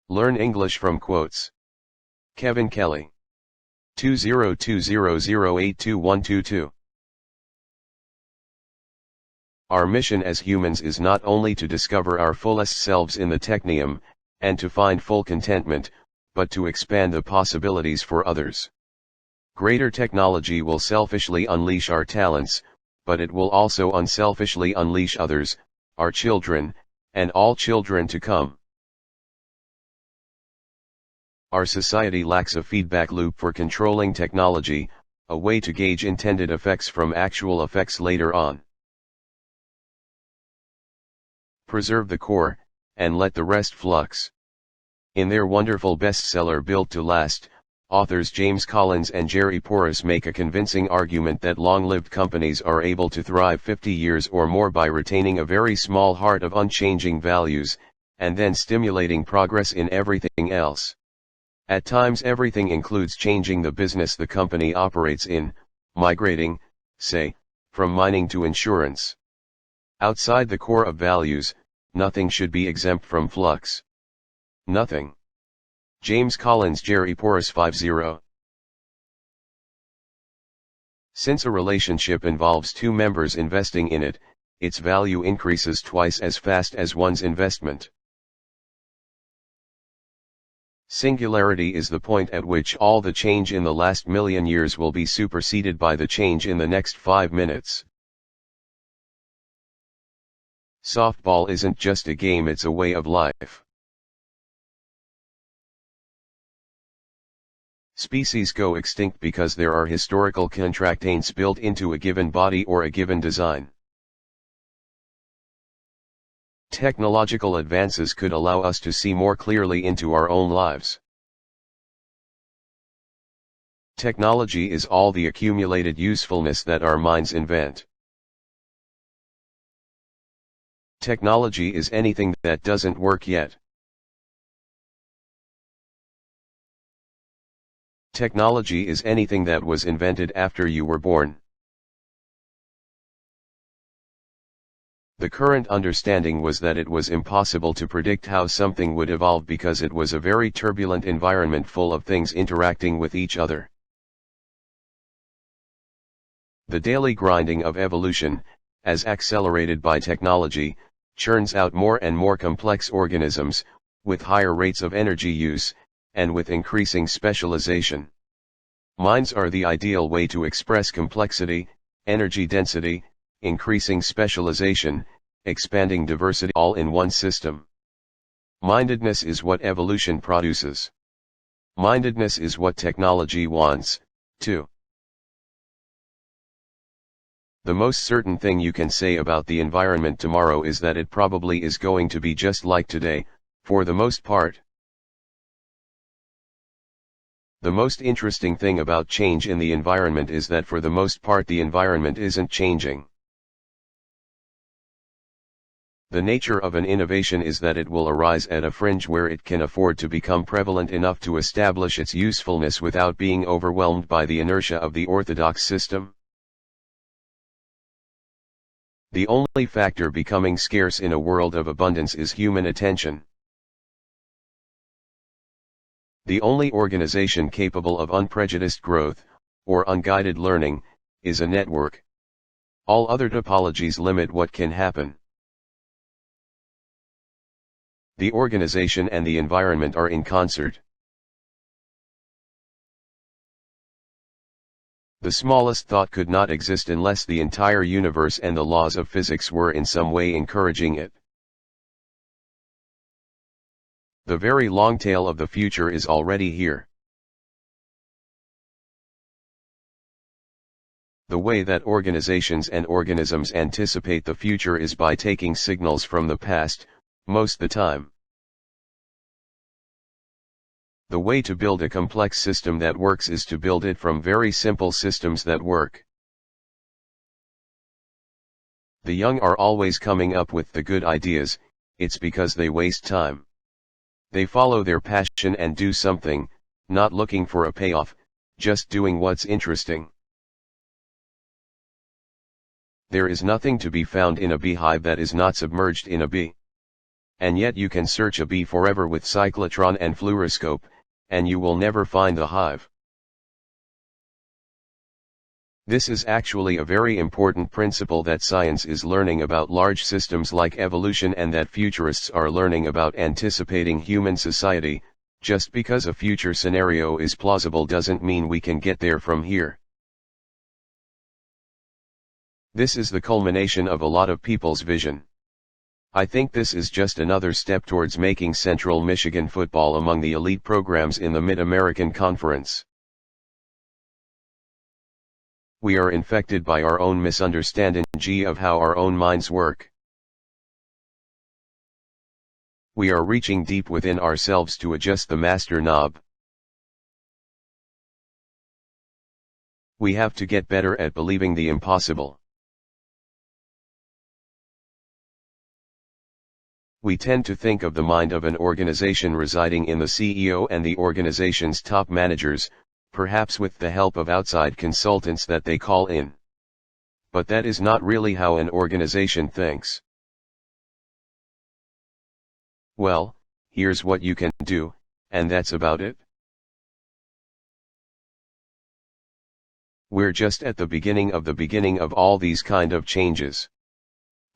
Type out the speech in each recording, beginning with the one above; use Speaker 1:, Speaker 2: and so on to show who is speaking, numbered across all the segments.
Speaker 1: Learn English from quotes. Kevin Kelly. 2020082122. Our mission as humans is not only to discover our fullest selves in the technium, and to find full contentment, but to expand the possibilities for others. Greater technology will selfishly unleash our talents, but it will also unselfishly unleash others, our children, and all children to come. Our society lacks a feedback loop for controlling technology, a way to gauge intended effects from actual effects later on. Preserve the core, and let the rest flux. In their wonderful bestseller Built to Last, authors James Collins and Jerry Porras make a convincing argument that long-lived companies are able to thrive 50 years or more by retaining a very small heart of unchanging values, and then stimulating progress in everything else. At times everything includes changing the business the company operates in, migrating, say, from mining to insurance. Outside the core of values, nothing should be exempt from flux. Nothing. James Collins, Jerry Porras 50. Since a relationship involves two members investing in it, its value increases twice as fast as one's investment. Singularity is the point at which all the change in the last million years will be superseded by the change in the next 5 minutes. Softball isn't just a game, it's a way of life. Species go extinct because there are historical contractains built into a given body or a given design. Technological advances could allow us to see more clearly into our own lives. Technology is all the accumulated usefulness that our minds invent. Technology is anything that doesn't work yet. Technology is anything that was invented after you were born. The current understanding was that it was impossible to predict how something would evolve because it was a very turbulent environment full of things interacting with each other. The daily grinding of evolution, as accelerated by technology, churns out more and more complex organisms, with higher rates of energy use, and with increasing specialization. Minds are the ideal way to express complexity, energy density, increasing specialization, expanding diversity, all in one system. Mindedness is what evolution produces. Mindedness is what technology wants, too. The most certain thing you can say about the environment tomorrow is that it probably is going to be just like today, for the most part. The most interesting thing about change in the environment is that for the most part the environment isn't changing. The nature of an innovation is that it will arise at a fringe where it can afford to become prevalent enough to establish its usefulness without being overwhelmed by the inertia of the orthodox system. The only factor becoming scarce in a world of abundance is human attention. The only organization capable of unprejudiced growth, or unguided learning, is a network. All other topologies limit what can happen. The organization and the environment are in concert. The smallest thought could not exist unless the entire universe and the laws of physics were in some way encouraging it. The very long tail of the future is already here. The way that organizations and organisms anticipate the future is by taking signals from the past, most the time. The way to build a complex system that works is to build it from very simple systems that work. The young are always coming up with the good ideas, it's because they waste time. They follow their passion and do something, not looking for a payoff, just doing what's interesting. There is nothing to be found in a beehive that is not submerged in a bee. and yet you can search a bee forever with cyclotron and fluoroscope, and you will never find the hive. This is actually a very important principle that science is learning about large systems like evolution, and that futurists are learning about anticipating human society. Just because a future scenario is plausible doesn't mean we can get there from here. This is the culmination of a lot of people's vision. I think this is just another step towards making Central Michigan football among the elite programs in the Mid-American Conference. We are infected by our own misunderstanding of how our own minds work. We are reaching deep within ourselves to adjust the master knob. We have to get better at believing the impossible. We tend to think of the mind of an organization residing in the CEO and the organization's top managers, perhaps with the help of outside consultants that they call in. But that is not really how an organization thinks. Well, here's what you can do, and that's about it. We're just at the beginning of all these kind of changes.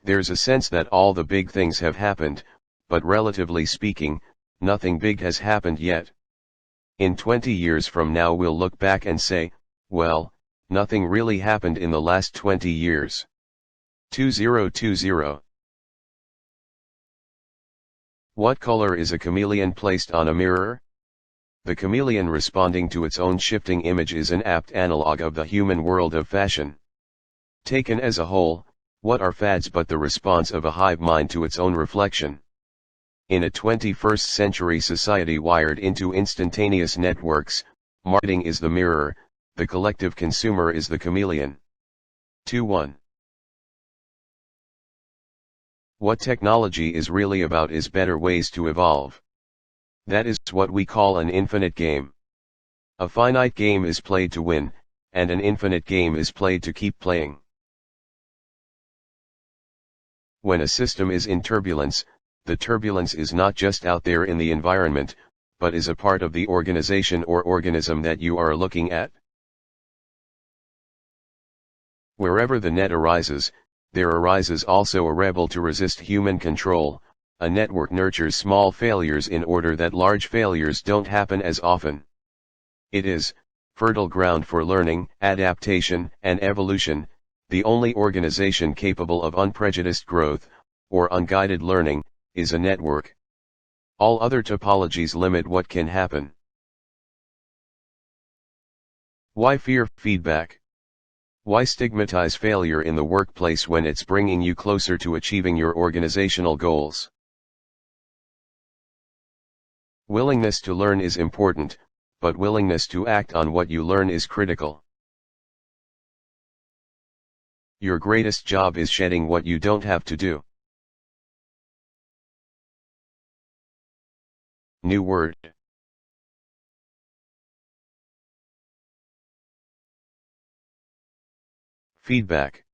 Speaker 1: There's a sense that all the big things have happened, but relatively speaking, nothing big has happened yet. In 20 years from now we'll look back and say, well, nothing really happened in the last 20 years. 2020. What color is a chameleon placed on a mirror? The chameleon responding to its own shifting image is an apt analog of the human world of fashion. Taken as a whole, what are fads but the response of a hive mind to its own reflection? In a 21st century society wired into instantaneous networks, marketing is the mirror, the collective consumer is the chameleon. 2-1. What technology is really about is better ways to evolve. That is what we call an infinite game. A finite game is played to win, and an infinite game is played to keep playing. When a system is in turbulence, the turbulence is not just out there in the environment, but is a part of the organization or organism that you are looking at. Wherever the net arises, there arises also a rebel to resist human control. A network nurtures small failures in order that large failures don't happen as often. It is fertile ground for learning, adaptation, and evolution. The only organization capable of unprejudiced growth, or unguided learning, is a network. All other topologies limit what can happen. Why fear feedback? Why stigmatize failure in the workplace when it's bringing you closer to achieving your organizational goals? Willingness to learn is important, but willingness to act on what you learn is critical. Your greatest job is shedding what you don't have to do. New word. Feedback.